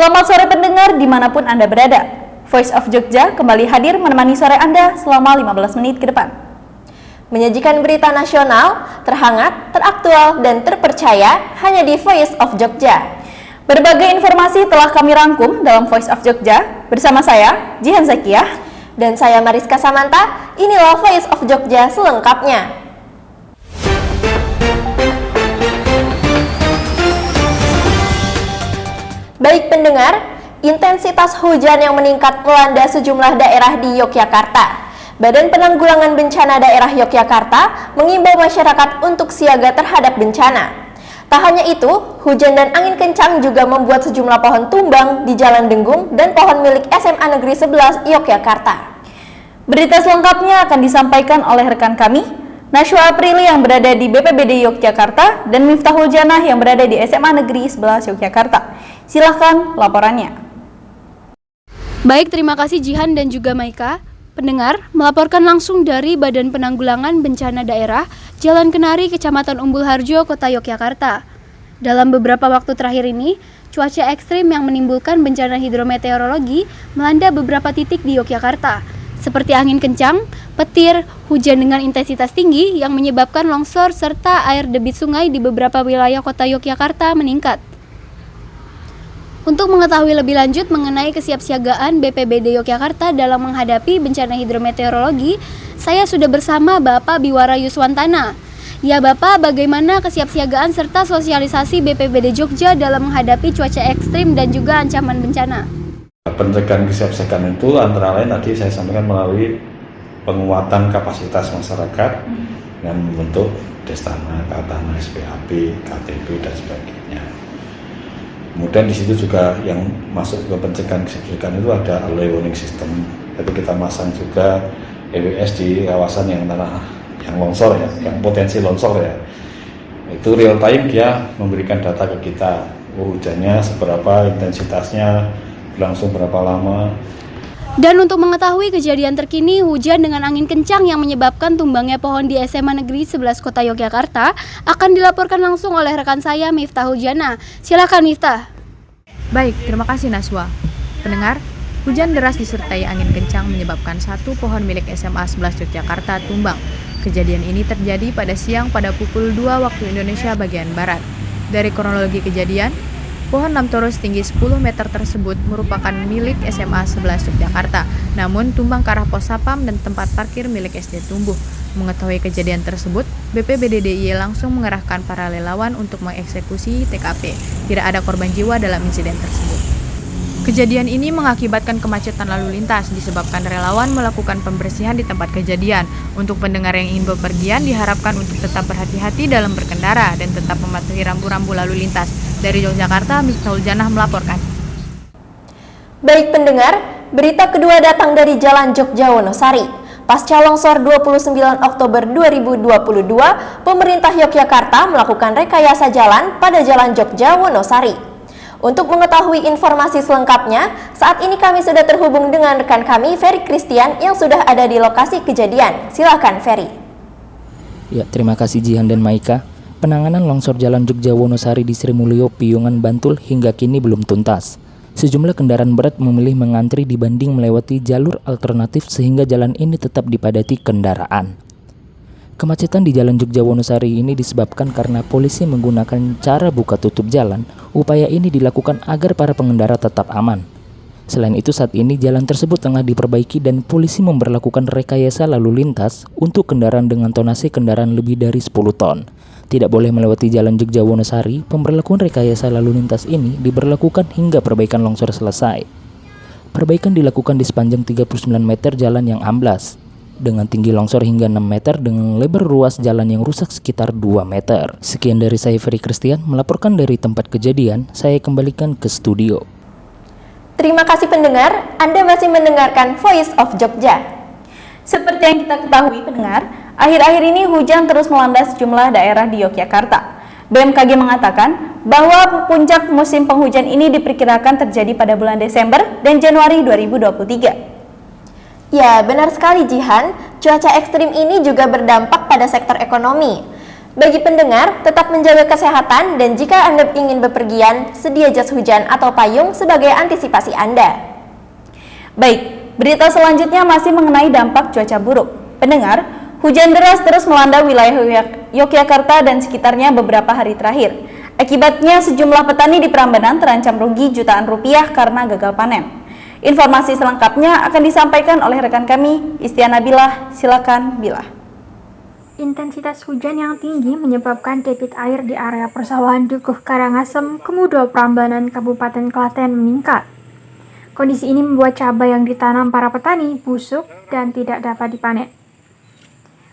Selamat sore pendengar dimanapun Anda berada. Voice of Jogja kembali hadir menemani sore Anda selama 15 menit ke depan. Menyajikan berita nasional, terhangat, teraktual, dan terpercaya hanya di Voice of Jogja. Berbagai informasi telah kami rangkum dalam Voice of Jogja. Bersama saya, Jihan Zakiah. Dan saya Mariska Samanta. Inilah Voice of Jogja selengkapnya. Baik pendengar, intensitas hujan yang meningkat melanda sejumlah daerah di Yogyakarta. Badan Penanggulangan Bencana Daerah Yogyakarta mengimbau masyarakat untuk siaga terhadap bencana. Tak hanya itu, hujan dan angin kencang juga membuat sejumlah pohon tumbang di Jalan Denggung dan pohon milik SMA Negeri 11 Yogyakarta. Berita selengkapnya akan disampaikan oleh rekan kami, Nashwa Aprili yang berada di BPBD Yogyakarta dan Miftahul Janah yang berada di SMA Negeri 11 Yogyakarta. Silahkan laporannya. Baik, terima kasih Jihan dan juga Maika. Pendengar, melaporkan langsung dari Badan Penanggulangan Bencana Daerah Jalan Kenari, Kecamatan Umbul Harjo, Kota Yogyakarta. Dalam beberapa waktu terakhir ini, cuaca ekstrim yang menimbulkan bencana hidrometeorologi melanda beberapa titik di Yogyakarta, seperti angin kencang, petir, hujan dengan intensitas tinggi yang menyebabkan longsor serta air debit sungai di beberapa wilayah Kota Yogyakarta meningkat. Untuk mengetahui lebih lanjut mengenai kesiapsiagaan BPBD Yogyakarta dalam menghadapi bencana hidrometeorologi, saya sudah bersama Bapak Biwara Yuswantana. Ya Bapak, bagaimana kesiapsiagaan serta sosialisasi BPBD Jogja dalam menghadapi cuaca ekstrim dan juga ancaman bencana? Pencegahan kesiapsiagaan itu antara lain tadi saya sampaikan melalui penguatan kapasitas masyarakat dengan membentuk Destana, Katana, SPAP, KTP dan sebagainya. Kemudian di situ juga yang masuk ke pencegahan kesiapsiagaan itu ada early warning system. Tapi kita masang juga EWS di kawasan yang tanah yang longsor ya, yang potensi longsor ya. Itu real time dia memberikan data ke kita. Hujannya seberapa, intensitasnya, berlangsung berapa lama. Dan untuk mengetahui kejadian terkini hujan dengan angin kencang yang menyebabkan tumbangnya pohon di SMA Negeri 11 Kota Yogyakarta akan dilaporkan langsung oleh rekan saya Miftahul Janah. Silakan Miftah. Baik, terima kasih Nashwa. Pendengar, hujan deras disertai angin kencang menyebabkan satu pohon milik SMA 11 Yogyakarta tumbang. Kejadian ini terjadi pada siang pada pukul 2 waktu Indonesia bagian Barat. Dari kronologi kejadian, pohon lamtoro setinggi 10 meter tersebut merupakan milik SMA 11 Yogyakarta, namun tumbang ke arah pos sapam dan tempat parkir milik SD Tumbuh. Mengetahui kejadian tersebut, BPBD DIY langsung mengerahkan para relawan untuk mengeksekusi TKP. Tidak ada korban jiwa dalam insiden tersebut. Kejadian ini mengakibatkan kemacetan lalu lintas disebabkan relawan melakukan pembersihan di tempat kejadian. Untuk pendengar yang ingin bepergian diharapkan untuk tetap berhati-hati dalam berkendara dan tetap mematuhi rambu-rambu lalu lintas. Dari Yogyakarta, Miftahul Janah melaporkan. Baik pendengar, berita kedua datang dari Jalan Jogja Wonosari. Pasca longsor 29 Oktober 2022, pemerintah Yogyakarta melakukan rekayasa jalan pada Jalan Jogja Wonosari. Untuk mengetahui informasi selengkapnya, saat ini kami sudah terhubung dengan rekan kami Ferry Christian yang sudah ada di lokasi kejadian. Silakan Ferry. Ya, terima kasih Jihan dan Maika. Penanganan longsor Jalan Jogja Wonosari di Sri Mulyo, Piungan, Bantul hingga kini belum tuntas. Sejumlah kendaraan berat memilih mengantri dibanding melewati jalur alternatif sehingga jalan ini tetap dipadati kendaraan. Kemacetan di Jalan Jogja Wonosari ini disebabkan karena polisi menggunakan cara buka tutup jalan. Upaya ini dilakukan agar para pengendara tetap aman. Selain itu saat ini jalan tersebut tengah diperbaiki dan polisi memberlakukan rekayasa lalu lintas untuk kendaraan dengan tonase kendaraan lebih dari 10 ton. Tidak boleh melewati Jalan Jogja Wonosari. Pemberlakuan rekayasa lalu lintas ini diberlakukan hingga perbaikan longsor selesai. Perbaikan dilakukan di sepanjang 39 meter jalan yang amblas, dengan tinggi longsor hingga 6 meter dengan lebar ruas jalan yang rusak sekitar 2 meter. Sekian dari saya Ferry Christian, melaporkan dari tempat kejadian. Saya kembalikan ke studio. Terima kasih pendengar, Anda masih mendengarkan Voice of Jogja. Seperti yang kita ketahui pendengar, akhir-akhir ini hujan terus melanda sejumlah daerah di Yogyakarta. BMKG mengatakan bahwa puncak musim penghujan ini diperkirakan terjadi pada bulan Desember dan Januari 2023. Ya, benar sekali Jihan, cuaca ekstrim ini juga berdampak pada sektor ekonomi. Bagi pendengar, tetap menjaga kesehatan dan jika Anda ingin bepergian, sedia jas hujan atau payung sebagai antisipasi Anda. Baik, berita selanjutnya masih mengenai dampak cuaca buruk. Pendengar, hujan deras terus melanda wilayah Yogyakarta dan sekitarnya beberapa hari terakhir. Akibatnya sejumlah petani di Prambanan terancam rugi jutaan rupiah karena gagal panen. Informasi selengkapnya akan disampaikan oleh rekan kami, Istiana Bilah. Silakan Bilah. Intensitas hujan yang tinggi menyebabkan debit air di area persawahan Dukuh Karangasem, Kemudo, Prambanan, Kabupaten Klaten meningkat. Kondisi ini membuat cabai yang ditanam para petani busuk dan tidak dapat dipanen.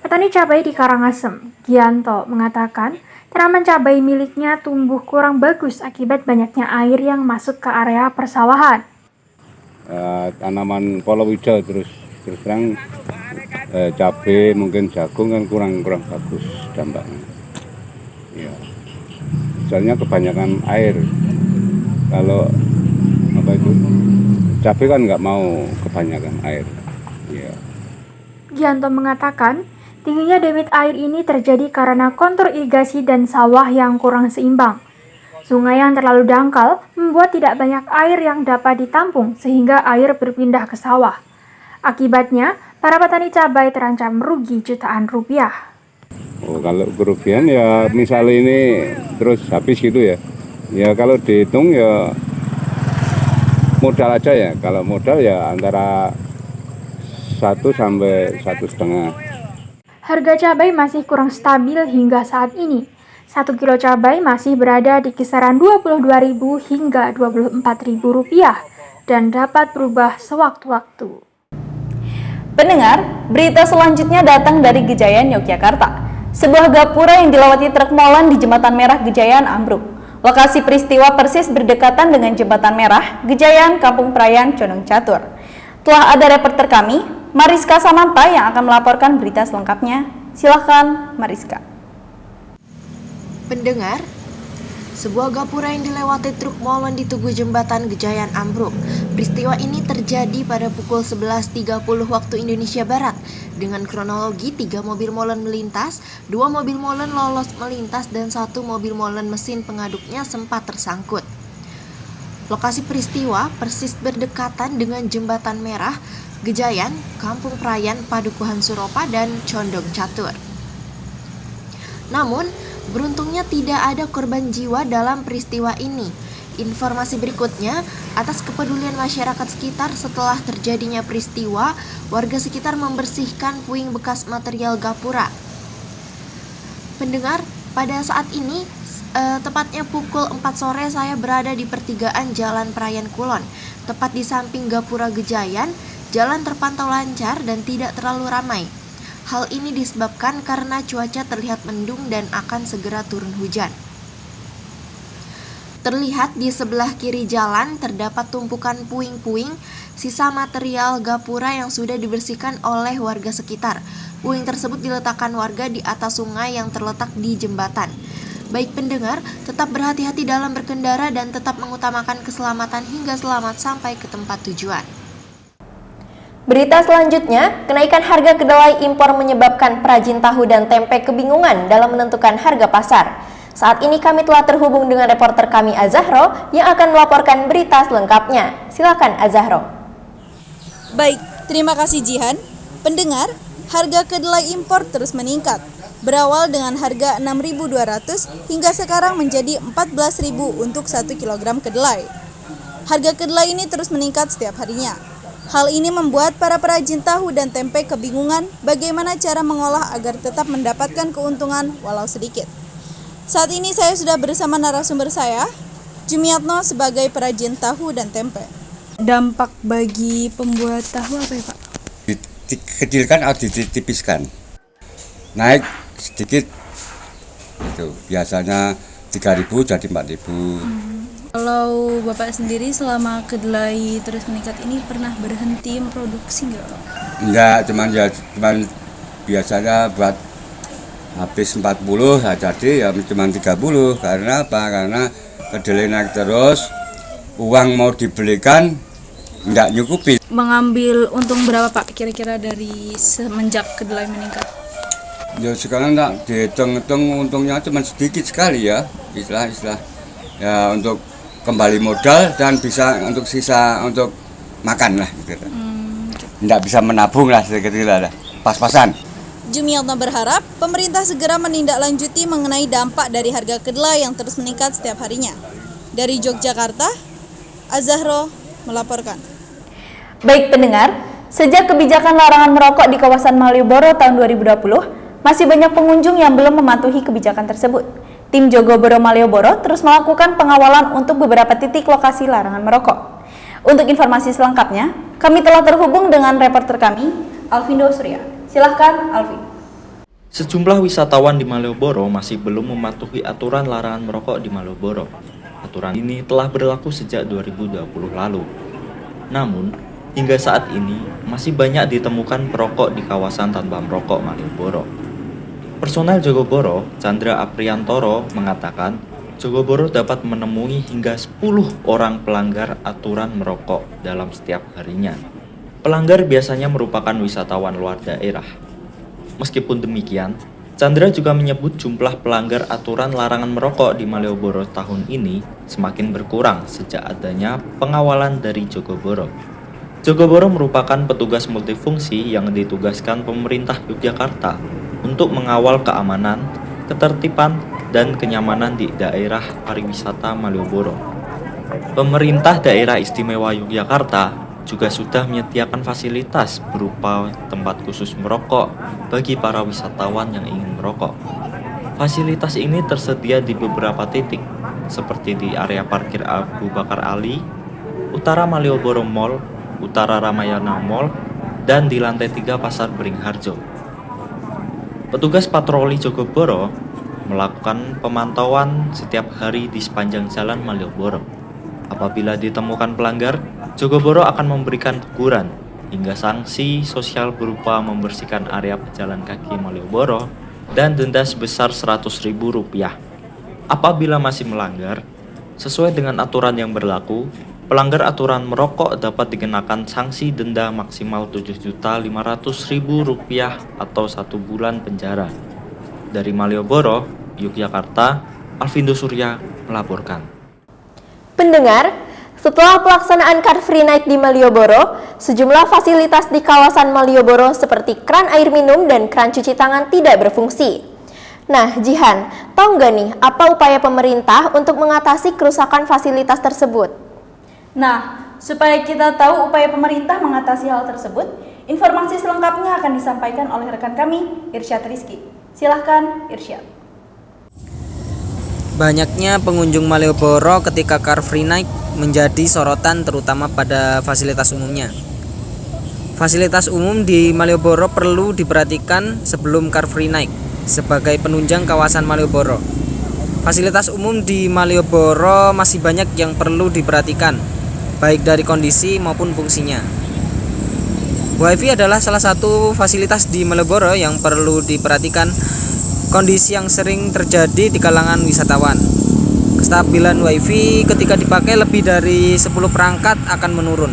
Petani cabai di Karangasem, Gianto, mengatakan tanaman cabai miliknya tumbuh kurang bagus akibat banyaknya air yang masuk ke area persawahan. Tanaman palawija terus terang cabai mungkin jagung kan kurang bagus dampaknya. Ya, misalnya kebanyakan air. Kalau cabai kan nggak mau kebanyakan air. Ya. Gianto mengatakan tingginya debit air ini terjadi karena kontur irigasi dan sawah yang kurang seimbang. Sungai yang terlalu dangkal membuat tidak banyak air yang dapat ditampung sehingga air berpindah ke sawah. Akibatnya, para petani cabai terancam rugi jutaan rupiah. Oh, kalau kerugian ya misalnya ini terus habis gitu ya. Ya kalau dihitung ya modal aja ya. Kalau modal ya antara 1 sampai 1,5. Harga cabai masih kurang stabil hingga saat ini. 1 kilo cabai masih berada di kisaran Rp22.000 hingga Rp24.000 dan dapat berubah sewaktu-waktu. Pendengar, berita selanjutnya datang dari Gejayan, Yogyakarta. Sebuah gapura yang dilewati truk molen di Jembatan Merah Gejayan ambruk. Lokasi peristiwa persis berdekatan dengan Jembatan Merah Gejayan, Kampung Prayan, Condong Catur. Telah ada reporter kami, Mariska Samanta, yang akan melaporkan berita selengkapnya. Silakan, Mariska. Pendengar, sebuah gapura yang dilewati truk molen di Tugu Jembatan Gejayan ambruk. Peristiwa ini terjadi pada pukul 11.30 waktu Indonesia Barat. Dengan kronologi 3 mobil molen melintas, 2 mobil molen lolos melintas dan 1 mobil molen mesin pengaduknya sempat tersangkut. Lokasi peristiwa persis berdekatan dengan Jembatan Merah Gejayan, Kampung Prayan, Padukuhan Suropa, dan Condong Catur. Namun, beruntungnya tidak ada korban jiwa dalam peristiwa ini. Informasi berikutnya, atas kepedulian masyarakat sekitar setelah terjadinya peristiwa, warga sekitar membersihkan puing bekas material gapura. Pendengar, pada saat ini, tepatnya pukul 4 sore saya berada di pertigaan Jalan Prayan Kulon, tepat di samping gapura Gejayan. Jalan terpantau lancar dan tidak terlalu ramai. Hal ini disebabkan karena cuaca terlihat mendung dan akan segera turun hujan. Terlihat di sebelah kiri jalan terdapat tumpukan puing-puing sisa material gapura yang sudah dibersihkan oleh warga sekitar. Puing tersebut diletakkan warga di atas sungai yang terletak di jembatan. Baik pendengar, tetap berhati-hati dalam berkendara dan tetap mengutamakan keselamatan hingga selamat sampai ke tempat tujuan. Berita selanjutnya, kenaikan harga kedelai impor menyebabkan perajin tahu dan tempe kebingungan dalam menentukan harga pasar. Saat ini kami telah terhubung dengan reporter kami Azahro yang akan melaporkan berita selengkapnya. Silakan Azahro. Baik, terima kasih Jihan. Pendengar, harga kedelai impor terus meningkat. Berawal dengan harga 6.200 hingga sekarang menjadi 14.000 untuk 1 kg kedelai. Harga kedelai ini terus meningkat setiap harinya. Hal ini membuat para perajin tahu dan tempe kebingungan bagaimana cara mengolah agar tetap mendapatkan keuntungan walau sedikit. Saat ini saya sudah bersama narasumber saya, Jumiatno sebagai perajin tahu dan tempe. Dampak bagi pembuat tahu apa ya Pak? Dikecilkan atau ditipiskan. Naik sedikit, itu biasanya 3.000 jadi 4.000. Kalau Bapak sendiri selama kedelai terus meningkat ini pernah berhenti memproduksi nggak? Enggak, cuman biasanya buat habis 40 ya jadi ya cuma 30. Karena apa? Karena kedelai naik terus, uang mau dibelikan enggak nyukupi. Mengambil untung berapa Pak kira-kira dari semenjak kedelai meningkat? Ya sekarang tak dihitung-hitung untungnya cuma sedikit sekali ya, istilah ya untuk kembali modal dan bisa untuk sisa untuk makan lah gitu. Nggak bisa menabung lah sedikit lah, pas-pasan. Jumiatna berharap pemerintah segera menindaklanjuti mengenai dampak dari harga kedelai yang terus meningkat setiap harinya. Dari Yogyakarta, Azahro melaporkan. Baik pendengar, sejak kebijakan larangan merokok di kawasan Malioboro tahun 2020, masih banyak pengunjung yang belum mematuhi kebijakan tersebut. Tim Jogoboro Malioboro terus melakukan pengawalan untuk beberapa titik lokasi larangan merokok. Untuk informasi selengkapnya, kami telah terhubung dengan reporter kami, Alvindo Surya. Silahkan, Alvi. Sejumlah wisatawan di Malioboro masih belum mematuhi aturan larangan merokok di Malioboro. Aturan ini telah berlaku sejak 2020 lalu. Namun, hingga saat ini masih banyak ditemukan perokok di kawasan tanpa merokok Malioboro. Personel Jogoboro, Chandra Apriantoro, mengatakan Jogoboro dapat menemui hingga 10 orang pelanggar aturan merokok dalam setiap harinya. Pelanggar biasanya merupakan wisatawan luar daerah. Meskipun demikian, Chandra juga menyebut jumlah pelanggar aturan larangan merokok di Malioboro tahun ini semakin berkurang sejak adanya pengawalan dari Jogoboro. Jogoboro merupakan petugas multifungsi yang ditugaskan pemerintah Yogyakarta untuk mengawal keamanan, ketertiban, dan kenyamanan di daerah pariwisata Malioboro. Pemerintah Daerah Istimewa Yogyakarta juga sudah menyediakan fasilitas berupa tempat khusus merokok bagi para wisatawan yang ingin merokok. Fasilitas ini tersedia di beberapa titik, seperti di area parkir Abu Bakar Ali, Utara Malioboro Mall, Utara Ramayana Mall, dan di lantai 3 Pasar Beringharjo. Petugas patroli Jogoboro melakukan pemantauan setiap hari di sepanjang jalan Malioboro. Apabila ditemukan pelanggar, Jogoboro akan memberikan teguran hingga sanksi sosial berupa membersihkan area pejalan kaki Malioboro dan denda sebesar Rp100.000. Apabila masih melanggar, sesuai dengan aturan yang berlaku, pelanggar aturan merokok dapat dikenakan sanksi denda maksimal Rp7.500.000 atau 1 bulan penjara. Dari Malioboro, Yogyakarta, Alvindo Surya melaporkan. Pendengar, setelah pelaksanaan Car Free Night di Malioboro, sejumlah fasilitas di kawasan Malioboro seperti kran air minum dan kran cuci tangan tidak berfungsi. Nah, Jihan, tahu nggak nih apa upaya pemerintah untuk mengatasi kerusakan fasilitas tersebut? Nah, supaya kita tahu upaya pemerintah mengatasi hal tersebut, informasi selengkapnya akan disampaikan oleh rekan kami, Irsyad Rizky. Silahkan, Irsyad. Banyaknya pengunjung Malioboro ketika Car Free Night menjadi sorotan terutama pada fasilitas umumnya. Fasilitas umum di Malioboro perlu diperhatikan sebelum Car Free Night sebagai penunjang kawasan Malioboro. Fasilitas umum di Malioboro masih banyak yang perlu diperhatikan, baik dari kondisi maupun fungsinya. WiFi adalah salah satu fasilitas di Malioboro yang perlu diperhatikan, kondisi yang sering terjadi di kalangan wisatawan. Kestabilan WiFi ketika dipakai lebih dari 10 perangkat akan menurun.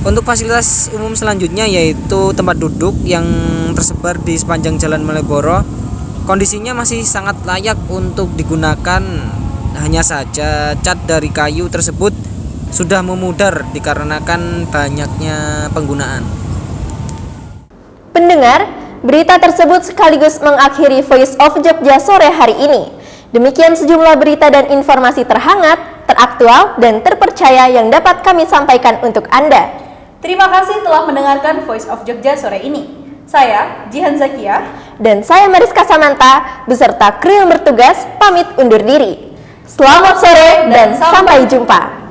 Untuk fasilitas umum selanjutnya yaitu tempat duduk yang tersebar di sepanjang jalan Malioboro, kondisinya masih sangat layak untuk digunakan, hanya saja cat dari kayu tersebut sudah memudar dikarenakan banyaknya penggunaan. Pendengar, berita tersebut sekaligus mengakhiri Voice of Jogja sore hari ini. Demikian sejumlah berita dan informasi terhangat, teraktual, dan terpercaya yang dapat kami sampaikan untuk Anda. Terima kasih telah mendengarkan Voice of Jogja sore ini. Saya, Jihan Zakia, dan saya Mariska Samanta, beserta kru yang bertugas, pamit undur diri. Selamat sore dan sampai jumpa.